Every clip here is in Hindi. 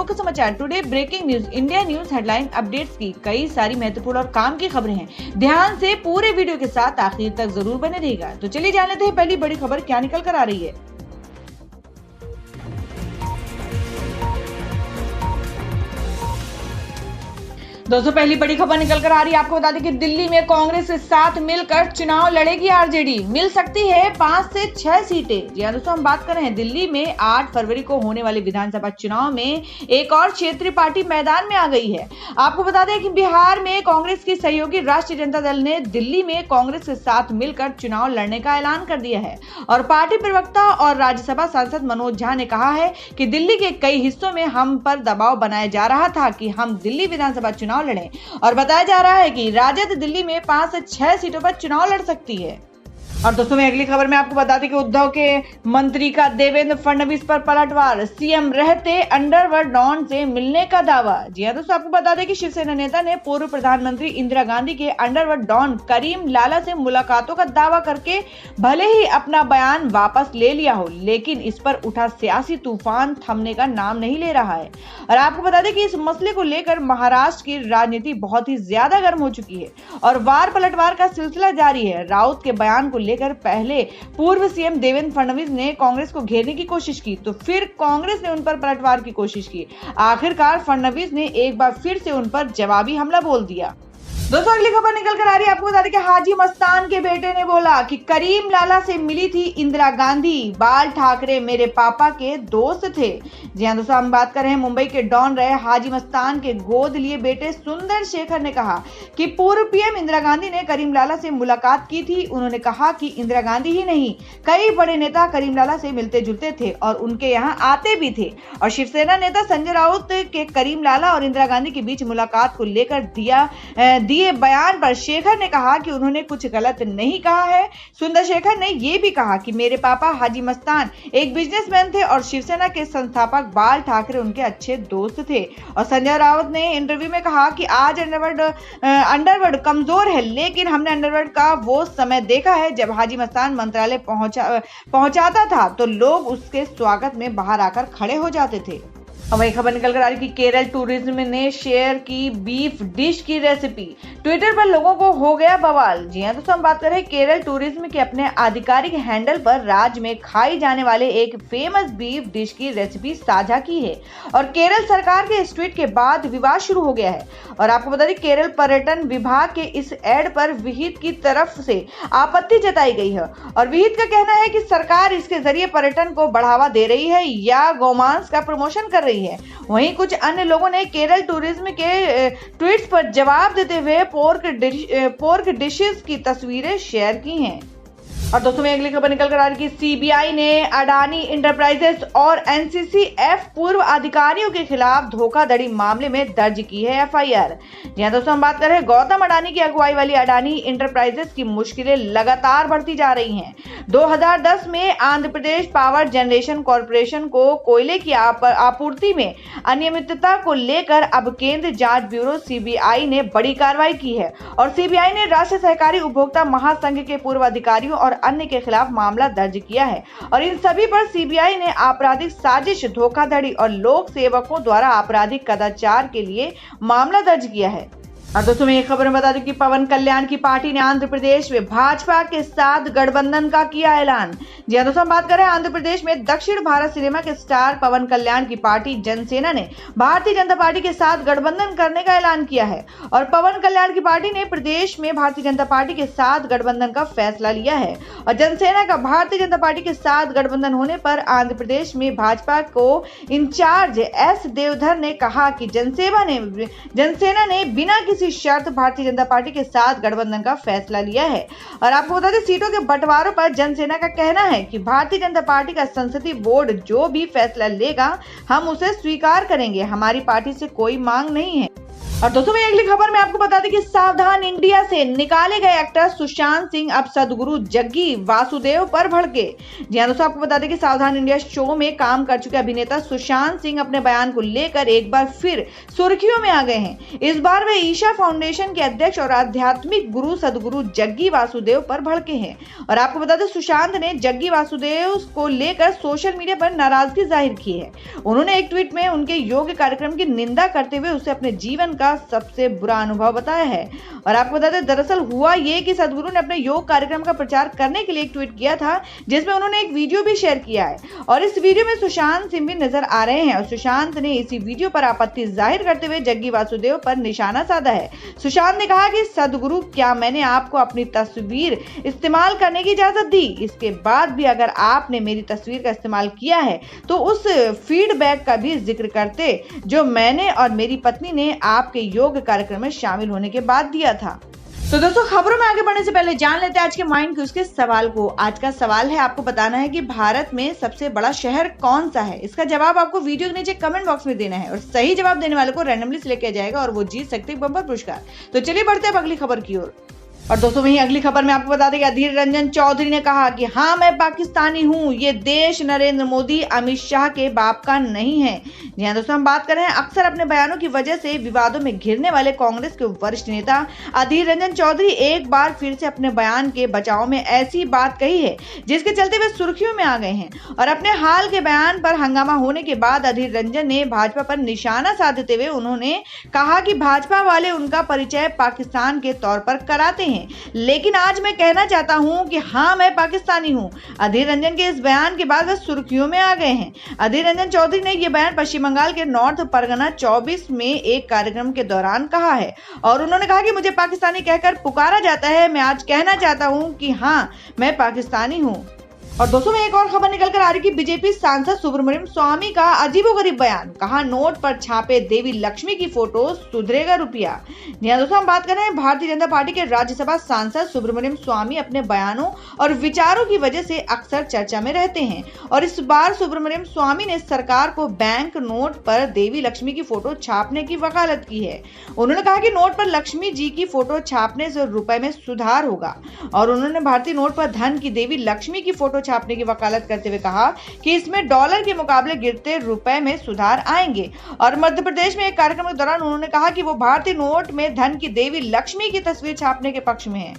मुख्य समाचार today breaking news India news headline updates की कई सारी महत्वपूर्ण और काम की खबरें हैं। ध्यान से पूरे वीडियो के साथ आखिर तक जरूर बने रहिएगा। तो चलिए जान लेते हैं पहली बड़ी खबर क्या निकल कर आ रही है। दोस्तों पहली बड़ी खबर निकल कर आ रही है। आपको बता दें कि दिल्ली में कांग्रेस के साथ मिलकर चुनाव लड़ेगी आरजेडी। मिल सकती है 5 से 6 सीटें। जी हां दोस्तों, हम बात कर रहे हैं दिल्ली में 8 फरवरी को होने वाले विधानसभा चुनाव में एक और क्षेत्रीय पार्टी मैदान में आ गई है। आपको बता दें कि बिहार में कांग्रेस की सहयोगी राष्ट्रीय जनता दल ने दिल्ली में कांग्रेस के साथ मिलकर चुनाव लड़ने का ऐलान कर दिया है और पार्टी प्रवक्ता और राज्यसभा सांसद मनोज झा ने कहा है कि दिल्ली के कई हिस्सों में हम पर दबाव बनाया जा रहा था कि हम दिल्ली विधानसभा चुनाव लड़ें और बताया जा रहा है कि राजद दिल्ली में 5 से 6 सीटों पर चुनाव लड़ सकती है। और दोस्तों में अगली खबर में आपको बता दें कि उद्धव के मंत्री का देवेंद्र फडणवीस पर पलटवार। सीएम रहते अंडरवर्ल्ड डॉन से मिलने का दावा। जी हां दोस्तों, आपको बता दें कि शिवसेना नेता ने पूर्व प्रधानमंत्री इंदिरा गांधी के अंडरवर्ल्ड डॉन करीम लाला से मुलाकातों का दावा करके भले ही अपना बयान वापस ले लिया हो, लेकिन इस पर उठा सियासी तूफान थमने का नाम नहीं ले रहा है। और आपको बता दें कि इस मसले को लेकर महाराष्ट्र की राजनीति बहुत ही ज्यादा गर्म हो चुकी है और वार पलटवार का सिलसिला जारी है। राउत के बयान को लेकर पहले पूर्व सीएम देवेंद्र फडणवीस ने कांग्रेस को घेरने की कोशिश की, तो फिर कांग्रेस ने उन पर पलटवार की कोशिश की। आखिरकार फडणवीस ने एक बार फिर से उन पर जवाबी हमला बोल दिया। दोस्तों अगली खबर निकल कर आ रही है। आपको बता दें कि हाजी मस्तान के बेटे ने बोला कि करीम लाला से मिली थी इंदिरा गांधी, बाल ठाकरे मेरे पापा के दोस्त थे। जी हां दोस्तों, हम बात कर रहे हैं मुंबई के डॉन रहे हाजी मस्तान के गोद लिए बेटे सुंदर शेखर ने कहा कि पूर्व पीएम इंदिरा गांधी ने करीम लाला से मुलाकात की थी। उन्होंने कहा कि इंदिरा गांधी ही नहीं, कई बड़े नेता करीम लाला से मिलते जुलते थे और उनके यहाँ आते भी थे। और शिवसेना नेता संजय राउत के करीम लाला और इंदिरा गांधी के बीच मुलाकात को लेकर दिए बयान पर शेखर ने कहा कि उन्होंने कुछ गलत नहीं कहा है। सुंदर शेखर ने यह भी कहा कि मेरे पापा हाजी मस्तान एक बिजनेसमैन थे और शिवसेना के संस्थापक बाल ठाकरे उनके अच्छे दोस्त थे। और संजय राउत ने इंटरव्यू में कहा कि आज अंडरवर्ल्ड कमजोर है, लेकिन हमने अंडरवर्ल्ड का वो समय देखा है जब हाजी मस्तान मंत्रालय पहुंचाता था तो लोग उसके स्वागत में बाहर आकर खड़े हो जाते थे। और वही खबर निकल कर आ रही कि केरल टूरिज्म ने शेयर की बीफ डिश की रेसिपी। ट्विटर पर लोगों को हो गया बवाल। जी हां दोस्तों, हम बात कर रहे हैं केरल टूरिज्म के अपने आधिकारिक हैंडल पर राज्य में खाई जाने वाले एक फेमस बीफ डिश की रेसिपी साझा की है और केरल सरकार के इस ट्वीट के बाद विवाद शुरू हो गया है। और आपको बता दें केरल पर्यटन विभाग के इस एड पर विहित की तरफ से आपत्ति जताई गई है और विहित का कहना है कि सरकार इसके जरिए पर्यटन को बढ़ावा दे रही है या गोमांस का प्रमोशन कर रही है। वहीं कुछ अन्य लोगों ने केरल टूरिज्म के ट्वीट्स पर जवाब देते हुए पोर्क डिशेस की तस्वीरें शेयर की हैं। और दोस्तों में अगली खबर निकल कर आ रही है कि सीबीआई ने अडानी इंटरप्राइजेस और एनसीसीएफ पूर्व अधिकारियों के खिलाफ धोखाधड़ी मामले में दर्ज की है एफआईआर। जी हां दोस्तों, हम बात कर रहे हैं गौतम अडानी की अगुवाई वाली अडानी इंटरप्राइजेस की मुश्किलें लगातार बढ़ती जा रही हैं। 2010 में Andhra Pradesh power generation corporation को कोयले की आपूर्ति में अनियमितता को लेकर अब केंद्र जांच ब्यूरो सीबीआई ने बड़ी कार्रवाई की है और सीबीआई ने राष्ट्रीय सहकारी उपभोक्ता महासंघ के पूर्व अधिकारियों और अन्य के खिलाफ मामला दर्ज किया है और इन सभी पर सीबीआई ने आपराधिक साजिश, धोखाधड़ी और लोक सेवकों द्वारा आपराधिक कदाचार के लिए मामला दर्ज किया है। और दोस्तों मैं एक खबर में बता दूं कि पवन कल्याण की पार्टी ने आंध्र प्रदेश में भाजपा के साथ गठबंधन का किया ऐलान। जी हां दोस्तों, हम बात कर रहे हैं आंध्र प्रदेश में दक्षिण भारत सिनेमा के स्टार पवन कल्याण की पार्टी जनसेना ने भारतीय जनता पार्टी के साथ गठबंधन करने का ऐलान किया है और पवन कल्याण की पार्टी ने प्रदेश में भारतीय जनता पार्टी के साथ गठबंधन का फैसला लिया है और जनसेना का भारतीय जनता पार्टी के साथ गठबंधन होने पर आंध्र प्रदेश में भाजपा को इंचार्ज एस देवधर ने कहा कि जनसेना ने बिना किसी शर्त भारतीय जनता पार्टी के साथ गठबंधन का फैसला लिया है। और आपको बता दें सीटों के बंटवारों पर जनसेना का कहना है कि भारतीय जनता पार्टी का संसदीय बोर्ड जो भी फैसला लेगा हम उसे स्वीकार करेंगे, हमारी पार्टी से कोई मांग नहीं है। और दोस्तों में अगली खबर में आपको बता दें कि सावधान इंडिया से निकाले गए एक्टर सुशांत सिंह अब सदगुरु जग्गी वासुदेव पर भड़के। जी हां दोस्तों, आपको बता दें कि सावधान इंडिया शो में काम कर चुके अभिनेता सुशांत सिंह अपने बयान को लेकर एक बार फिर सुर्खियों में आ गए हैं। इस बार वे ईशा फाउंडेशन के अध्यक्ष और आध्यात्मिक गुरु सदगुरु जग्गी वासुदेव पर भड़के हैं। और आपको बता दें सुशांत ने जग्गी वासुदेव को लेकर सोशल मीडिया पर नाराजगी जाहिर की है। उन्होंने एक ट्वीट में उनके योग कार्यक्रम की निंदा करते हुए उसे अपने जीवन का सबसे बुरा अनुभव बताया है। और आपको बता दें दरअसल हुआ ये कि सदगुरु ने अपने योग कार्यक्रम का प्रचार करने के लिए एक ट्वीट किया था, जिसमें उन्होंने एक वीडियो भी शेयर किया है। और इस वीडियो में सुशांत सिंह भी नजर आ रहे हैं। और सुशांत ने इसी वीडियो पर आपत्ति जाहिर करते हुए जग्गी वासुदेव पर निशाना साधा है। सुशांत ने कहा कि सदगुरु, क्या मैंने आपको अपनी तस्वीर इस्तेमाल करने की इजाजत दी? इसके बाद भी अगर आपने मेरी तस्वीर का इस्तेमाल किया है तो उस फीडबैक का भी जिक्र करते जो मैंने और मेरी पत्नी ने आपके योग कार्यक्रम में शामिल होने के बाद दिया था। तो दोस्तों, खबरों में आगे बढ़ने से पहले जान लेते हैं आज के माइंड क्यूज के सवाल को। आज का सवाल है, आपको बताना है कि भारत में सबसे बड़ा शहर कौन सा है। इसका जवाब आपको वीडियो के नीचे कमेंट बॉक्स में देना है और सही जवाब देने वाले को रैंडमली सिलेक्ट किया जाएगा और वो जीत सकते हैं बम्पर पुरस्कार। तो चलिए बढ़ते हैं अगली खबर की ओर। और दोस्तों वहीं अगली खबर में आपको बता दें कि अधीर रंजन चौधरी ने कहा कि हाँ, मैं पाकिस्तानी हूँ। ये देश नरेंद्र मोदी अमित शाह के बाप का नहीं है। जी हाँ दोस्तों, हम बात कर रहे हैं अक्सर अपने बयानों की वजह से विवादों में घिरने वाले कांग्रेस के वरिष्ठ नेता अधीर रंजन चौधरी एक बार फिर से अपने बयान के बचाव में ऐसी बात कही है जिसके चलते वे सुर्खियों में आ गए हैं। और अपने हाल के बयान पर हंगामा होने के बाद अधीर रंजन ने भाजपा पर निशाना साधते हुए उन्होंने कहा कि भाजपा वाले उनका परिचय पाकिस्तान के तौर पर कराते हैं, लेकिन आज मैं कहना चाहता हूं कि हाँ, मैं पाकिस्तानी हूं। अधीर रंजन के इस बयान के बाद वे सुर्खियों में आ गए हैं। अधीर रंजन चौधरी ने यह बयान पश्चिम बंगाल के नॉर्थ परगना 24 में एक कार्यक्रम के दौरान कहा है और उन्होंने कहा कि मुझे पाकिस्तानी कहकर पुकारा जाता है। मैं आज कहना चाहता हूं कि हाँ, मैं पाकिस्तानी हूं। और दोस्तों में एक और खबर निकल कर आ रही कि बीजेपी सांसद सुब्रमण्यम स्वामी का अजीबोगरीब बयान। कहा, नोट पर छापे देवी लक्ष्मी की फोटो, सुधरेगा रुपया। जी हां दोस्तों, हम बात कर रहे हैं भारतीय जनता पार्टी के राज्यसभा सांसद सुब्रमण्यम स्वामी अपने बयानों और विचारों की वजह से अक्सर चर्चा में रहते हैं। और इस बार सुब्रमण्यम स्वामी ने सरकार को बैंक नोट पर देवी लक्ष्मी की फोटो छापने की वकालत की है। उन्होंने कहा कि नोट पर लक्ष्मी जी की फोटो छापने से रुपए में सुधार होगा। और उन्होंने भारतीय नोट पर धन की देवी लक्ष्मी की फोटो छापने की वकालत करते हुए कहा कि इसमें डॉलर के मुकाबले गिरते रुपए में सुधार आएंगे। और मध्य प्रदेश में एक कार्यक्रम के दौरान उन्होंने कहा कि वो भारतीय नोट में धन की देवी लक्ष्मी की तस्वीर छापने के पक्ष में है।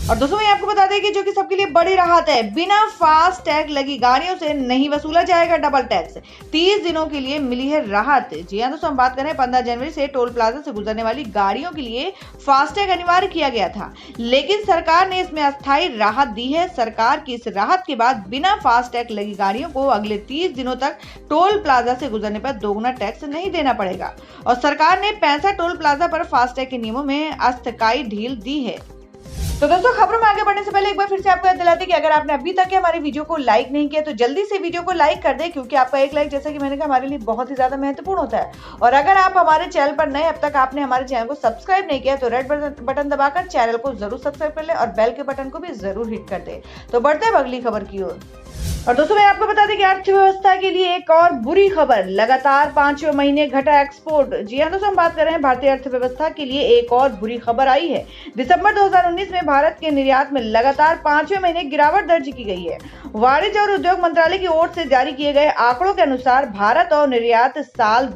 और दोस्तों मैं आपको बता दें कि जो कि सबके लिए बड़ी राहत है, बिना फास्ट टैग लगी गाड़ियों से नहीं वसूला जाएगा डबल टैक्स। 30 दिनों के लिए मिली है राहत। जी हाँ दोस्तों, हम बात करें 15 जनवरी से टोल प्लाजा से गुजरने वाली गाड़ियों के लिए फास्टैग अनिवार्य किया गया था, लेकिन सरकार ने इसमें अस्थायी राहत दी है। सरकार की इस राहत के बाद बिना फास्टैग लगी गाड़ियों को अगले 30 दिनों तक टोल प्लाजा से गुजरने पर दोगुना टैक्स नहीं देना पड़ेगा। और सरकार ने 65 टोल प्लाजा पर फास्टैग के नियमों में अस्थायी ढील दी है। तो दोस्तों खबरों में आगे बढ़ने से पहले एक बार फिर से आपको याद दिलाते कि अगर आपने अभी तक हमारे वीडियो को लाइक नहीं किया तो जल्दी से वीडियो को लाइक कर दें, क्योंकि आपका एक लाइक, जैसा कि मैंने कहा, हमारे लिए बहुत ही ज्यादा महत्वपूर्ण होता है। और अगर आप हमारे चैनल पर नए, अब तक आपने हमारे चैनल को सब्सक्राइब नहीं किया तो रेड बटन दबाकर चैनल को जरूर सब्सक्राइब कर ले और बेल के बटन को भी जरूर हिट कर दे। तो बढ़ते हैं अगली खबर की ओर। और दोस्तों मैं आपको बता दें कि अर्थव्यवस्था के लिए एक और बुरी खबर, लगातार 5वें महीने घटा एक्सपोर्ट। जी हाँ दोस्तों, हम बात कर रहे हैं भारतीय अर्थव्यवस्था के लिए एक और बुरी खबर आई है। दिसंबर 2019 में भारत के निर्यात में लगातार 5वें महीने गिरावट दर्ज की गई है। वाणिज्य और उद्योग मंत्रालय की ओर से जारी किए गए आंकड़ों के अनुसार भारत और निर्यात साल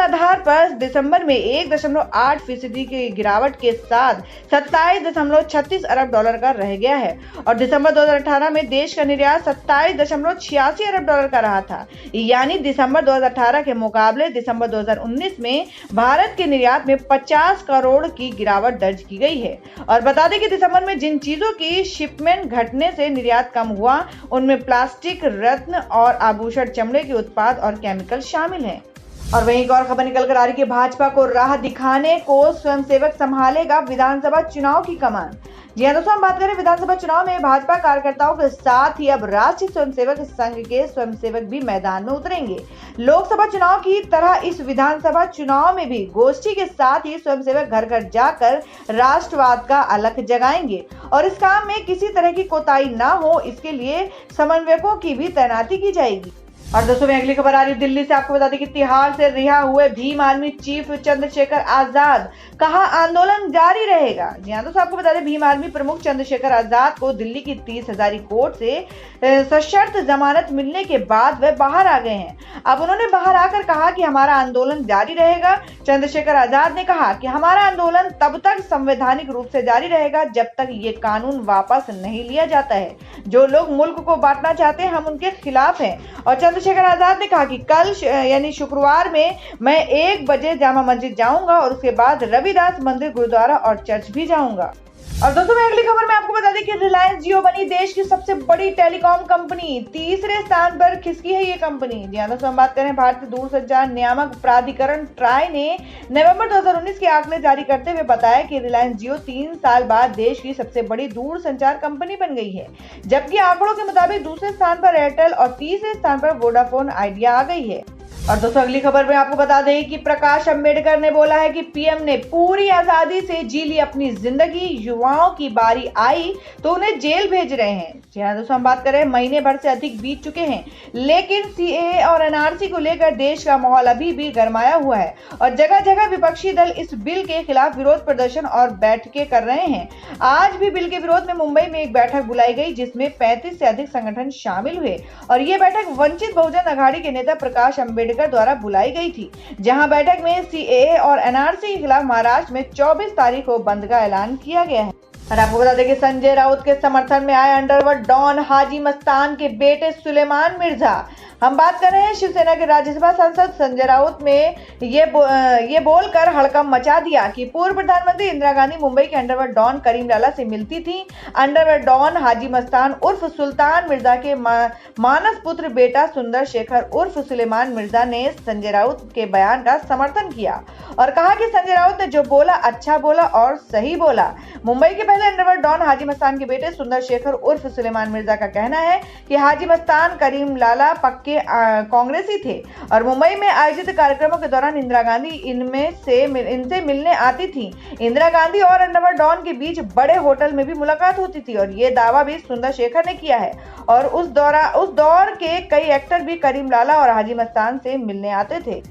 आधार पर दिसंबर में 1.8% की गिरावट के साथ 27.36 अरब डॉलर का रह गया है। और दिसंबर 2018 में देश का निर्यात 27.86 अरब डॉलर का रहा था। यानी दिसंबर 2018 के मुकाबले दिसंबर 2019 में भारत के निर्यात में 50 करोड़ की गिरावट दर्ज की गई है। और बता दें कि दिसंबर में जिन चीजों की शिपमेंट घटने से निर्यात कम हुआ उनमें प्लास्टिक, रत्न और आभूषण, चमड़े के उत्पाद और केमिकल शामिल हैं। और वहीं एक और खबर निकल कर आ रही है कि भाजपा को राह दिखाने को स्वयंसेवक संभालेगा विधानसभा चुनाव की कमान। जी हाँ दोस्तों, हम बात करें विधानसभा चुनाव में भाजपा कार्यकर्ताओं के साथ ही अब राष्ट्रीय स्वयंसेवक संघ के स्वयंसेवक भी मैदान में उतरेंगे। लोकसभा चुनाव की तरह इस विधानसभा चुनाव में भी गोष्ठी के साथ ही स्वयंसेवक घर घर जाकर राष्ट्रवाद का अलख जगाएंगे और इस काम में किसी तरह की कोताही ना हो, इसके लिए समन्वयकों की भी तैनाती की जाएगी। और दोस्तों में अगली खबर आ रही है दिल्ली से। आपको बता दें कि तिहाड़ से रिहा हुए भीम आर्मी चीफ चंद्रशेखर आजाद, कहा आंदोलन जारी रहेगा। जी हाँ दोस्तों, आपको बता दें भीम आर्मी प्रमुख चंद्रशेखर आजाद को दिल्ली की 30 हजारी कोर्ट से सशर्त जमानत मिलने के बाद वह बाहर आ गए हैं। अब उन्होंने बाहर आकर कहा कि हमारा आंदोलन जारी रहेगा। चंद्रशेखर आजाद ने कहा कि हमारा आंदोलन तब तक संवैधानिक रूप से जारी रहेगा जब तक ये कानून वापस नहीं लिया जाता है। जो लोग मुल्क को बांटना चाहते हैं हम उनके खिलाफ हैं। और चंद्रशेखर आजाद ने कहा कि कल यानी शुक्रवार में मैं 1 बजे जामा मस्जिद जाऊंगा और उसके बाद रविदास मंदिर, गुरुद्वारा और चर्च भी जाऊंगा। और दोस्तों मैं अगली खबर में आपको बता दें कि रिलायंस जियो बनी देश की सबसे बड़ी टेलीकॉम कंपनी। तीसरे स्थान पर खिसकी है ये कंपनी। जी हाँ दोस्तों, हम बात करें भारतीय दूरसंचार नियामक प्राधिकरण ट्राई ने नवंबर 2019 के आंकड़े जारी करते हुए बताया कि रिलायंस जियो 3 साल बाद देश की सबसे बड़ी दूरसंचार कंपनी बन गई है, जबकि आंकड़ों के मुताबिक दूसरे स्थान पर एयरटेल और तीसरे स्थान पर वोडाफोन आइडिया आ गई है। और दोस्तों अगली खबर में आपको बता दें कि प्रकाश अंबेडकर ने बोला है कि पीएम ने पूरी आजादी से जी ली अपनी जिंदगी, युवाओं की बारी आई तो उन्हें जेल भेज रहे हैं। जी हाँ दोस्तों, हम बात करें महीने भर से अधिक बीत चुके हैं, लेकिन सीएए और एनआरसी को लेकर देश का माहौल अभी भी गरमाया हुआ है और जगह जगह विपक्षी दल इस बिल के खिलाफ विरोध प्रदर्शन और बैठकें कर रहे हैं। आज भी बिल के विरोध में मुंबई में एक बैठक बुलाई गई जिसमें 35 से अधिक संगठन शामिल हुए और ये बैठक वंचित बहुजन अघाड़ी के नेता प्रकाश अंबेडकर द्वारा बुलाई गई थी, जहां बैठक में सीएए और एनआरसी के खिलाफ महाराष्ट्र में 24 तारीख को बंद का ऐलान किया गया है। और आपको बता दें कि संजय राउत के समर्थन में आए अंडरवर्ल्ड डॉन हाजी मस्तान के बेटे सुलेमान मिर्जा। हम बात कर रहे हैं शिवसेना के राज्यसभा सांसद संजय राउत में ये बोलकर हड़कंप मचा दिया कि पूर्व प्रधानमंत्री इंदिरा गांधी मुंबई के अंडरवर्ल्ड डॉन करीम लाला से मिलती थी। अंडरवर्ल्ड डॉन हाजी मस्तान उर्फ सुल्तान मिर्जा के मानस पुत्र बेटा सुंदर शेखर उर्फ सुलेमान मिर्जा ने संजय राउत के बयान का समर्थन किया और कहा कि संजय राउत ने जो बोला अच्छा बोला और सही बोला। मुंबई के पहले अंडरवर्ल्ड डॉन हाजी मस्तान के बेटे सुंदर शेखर उर्फ सुलेमान मिर्जा का कहना है कि हाजी मस्तान करीम लाला पक्के कांग्रेसी थे और मुंबई में आयोजित कार्यक्रमों के दौरान इंदिरा गांधी इनसे मिलने आती थी। इंदिरा गांधी और अंडरवर्ल्ड डॉन के बीच बड़े होटल में भी मुलाकात होती थी और ये दावा भी सुंदर शेखर ने किया है और उस दौर के कई एक्टर भी करीम लाला और हाजी मस्तान से मिलने आते थे।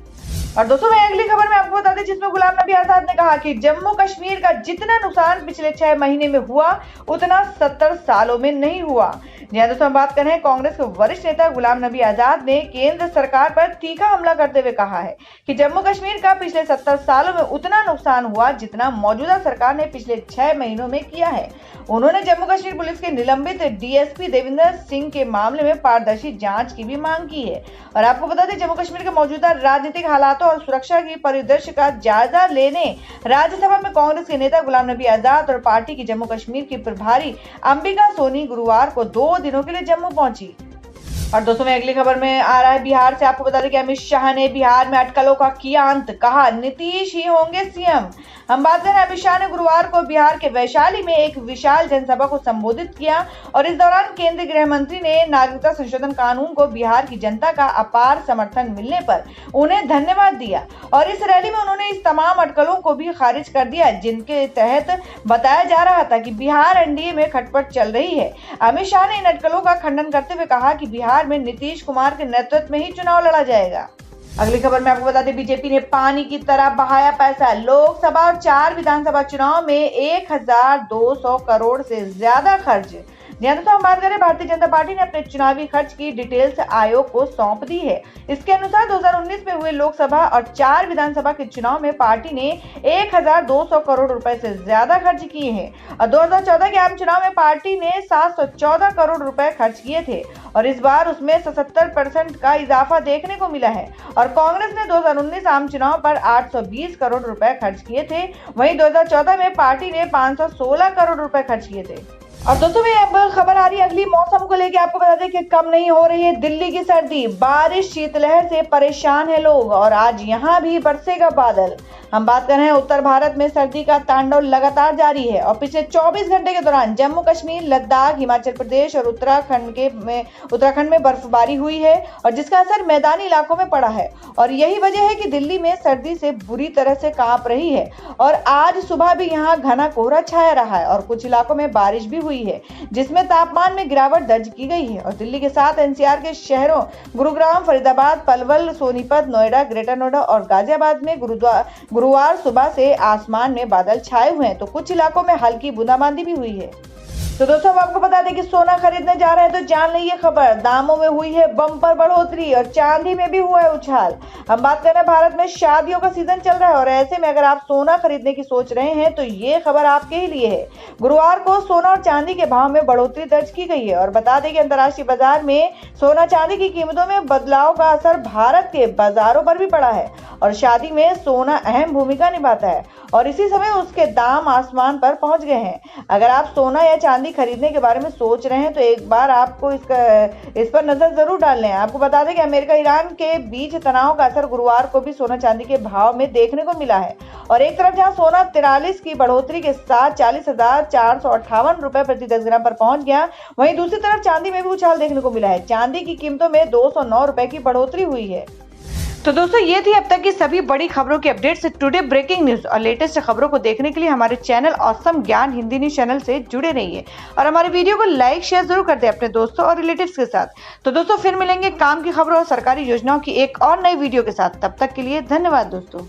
और दोस्तों मैं अगली खबर में आपको बता दें जिसमें गुलाम नबी आजाद ने कहा कि जम्मू कश्मीर का जितना नुकसान पिछले 6 महीने में हुआ उतना 70 सालों में नहीं हुआ। जी हाँ दोस्तों, हम बात कर रहे हैं कांग्रेस के वरिष्ठ नेता गुलाम नबी आजाद ने केंद्र सरकार पर तीखा हमला करते हुए कहा है कि जम्मू कश्मीर का पिछले 70 सालों में उतना नुकसान हुआ जितना मौजूदा सरकार ने पिछले 6 महीनों में किया है। उन्होंने जम्मू कश्मीर पुलिस के निलंबित डीएसपी देविंदर सिंह के मामले में पारदर्शी जांच की भी मांग की है। और आपको बता दें जम्मू कश्मीर के मौजूदा राजनीतिक हालातों और सुरक्षा की परिदृश्य का जायजा लेने राज्यसभा में कांग्रेस के नेता गुलाम नबी आजाद और पार्टी की जम्मू कश्मीर की प्रभारी अंबिका सोनी गुरुवार को 2 दिनों के लिए जम्मू पहुंची। और दोस्तों में अगली खबर में आ रहा है बिहार से। आपको बता दें कि अमित शाह ने बिहार में अटकलों का किया अंत, कहा नीतीश ही होंगे सीएम। हम बात करें अमित शाह ने गुरुवार को बिहार के वैशाली में एक विशाल जनसभा को संबोधित किया और इस दौरान केंद्रीय गृह मंत्री ने नागरिकता संशोधन कानून को बिहार की जनता का अपार समर्थन मिलने पर उन्हें धन्यवाद दिया और इस रैली में उन्होंने इस तमाम अटकलों को भी खारिज कर दिया जिनके तहत बताया जा रहा था कि बिहार एनडीए में खटपट चल रही है। अमित शाह ने इन अटकलों का खंडन करते हुए कहा कि बिहार में नीतीश कुमार के नेतृत्व में ही चुनाव लड़ा जाएगा। अगली खबर में आपको बता दें बीजेपी ने पानी की तरह बहाया पैसा। लोकसभा और 4 विधानसभा चुनाव में 1200 करोड़ से ज्यादा खर्च। दोस्तों हम बात करें भारतीय जनता पार्टी ने अपने चुनावी खर्च की डिटेल्स आयोग को सौंप दी है। इसके अनुसार 2019 में हुए लोकसभा और 4 विधानसभा के चुनाव में पार्टी ने 1200 करोड़ रुपए से ज्यादा खर्च किए हैं और 2014 के आम चुनाव में पार्टी ने 714 करोड़ रुपए खर्च किए थे और इस बार उसमें 77% का इजाफा देखने को मिला है। और कांग्रेस ने 2019 आम चुनाव पर 820 करोड़ रुपए खर्च किए थे, वहीं 2014 में पार्टी ने 516 करोड़ रुपए खर्च किए थे। और दोस्तों में अब खबर आ रही है अगली मौसम को लेकर। आपको बता दें कि कम नहीं हो रही है दिल्ली की सर्दी, बारिश शीतलहर से परेशान है लोग और आज यहाँ भी बरसेगा बादल। हम बात कर रहे हैं उत्तर भारत में सर्दी का तांडव लगातार जारी है और पिछले 24 घंटे के दौरान जम्मू कश्मीर, लद्दाख, हिमाचल प्रदेश और उत्तराखंड में बर्फबारी हुई है और जिसका असर मैदानी इलाकों में पड़ा है। और यही वजह है कि दिल्ली में सर्दी से बुरी तरह से कांप रही है और आज सुबह भी यहाँ घना कोहरा छाया रहा है और कुछ इलाकों में बारिश भी हुई है, जिसमें तापमान में गिरावट दर्ज की गई है। और दिल्ली के साथ एनसीआर के शहरों गुरुग्राम, फरीदाबाद, पलवल, सोनीपत, नोएडा, ग्रेटर नोएडा और गाजियाबाद में गुरुवार सुबह से आसमान में बादल छाए हुए हैं तो कुछ इलाकों में हल्की बूंदाबांदी भी हुई है। तो दोस्तों हम आपको बता दें कि सोना खरीदने जा रहे हैं तो जान लीजिए खबर, दामों में हुई है बम्पर बढ़ोतरी और चांदी में भी हुआ है उछाल। हम बात कर रहे हैं भारत में शादियों का सीजन चल रहा है और ऐसे में अगर आप सोना खरीदने की सोच रहे हैं तो ये खबर आपके ही लिए है। गुरुवार को सोना और चांदी के भाव में बढ़ोतरी दर्ज की गई है और बता दें कि अंतर्राष्ट्रीय बाजार में सोना चांदी की कीमतों में बदलाव का असर भारत के बाजारों पर भी पड़ा है और शादी में सोना अहम भूमिका निभाता है और इसी समय उसके दाम आसमान पर पहुंच गए हैं। अगर आप सोना या चांदी खरीदने के बारे में सोच रहे हैं तो एक बार आपको इस पर नजर जरूर डालना है। आपको बता दें कि अमेरिका ईरान के बीच तनाव का असर गुरुवार को भी सोना चांदी के भाव में देखने को मिला है और एक तरफ जहां सोना 43 की बढ़ोतरी के साथ 40,458 रुपए प्रति 10 ग्राम पर पहुंच गया, वहीं दूसरी तरफ चांदी में भी उछाल देखने को मिला है। चांदी की कीमतों में 209 रुपए की बढ़ोतरी हुई है। तो दोस्तों ये थी अब तक की सभी बड़ी खबरों की अपडेट से टुडे ब्रेकिंग न्यूज और लेटेस्ट खबरों को देखने के लिए हमारे चैनल ऑसम ज्ञान हिंदी न्यूज चैनल से जुड़े रहिए और हमारे वीडियो को लाइक शेयर जरूर कर दें अपने दोस्तों और रिलेटिव्स के साथ। तो दोस्तों फिर मिलेंगे काम की खबरों और सरकारी योजनाओं की एक और नई वीडियो के साथ। तब तक के लिए धन्यवाद दोस्तों।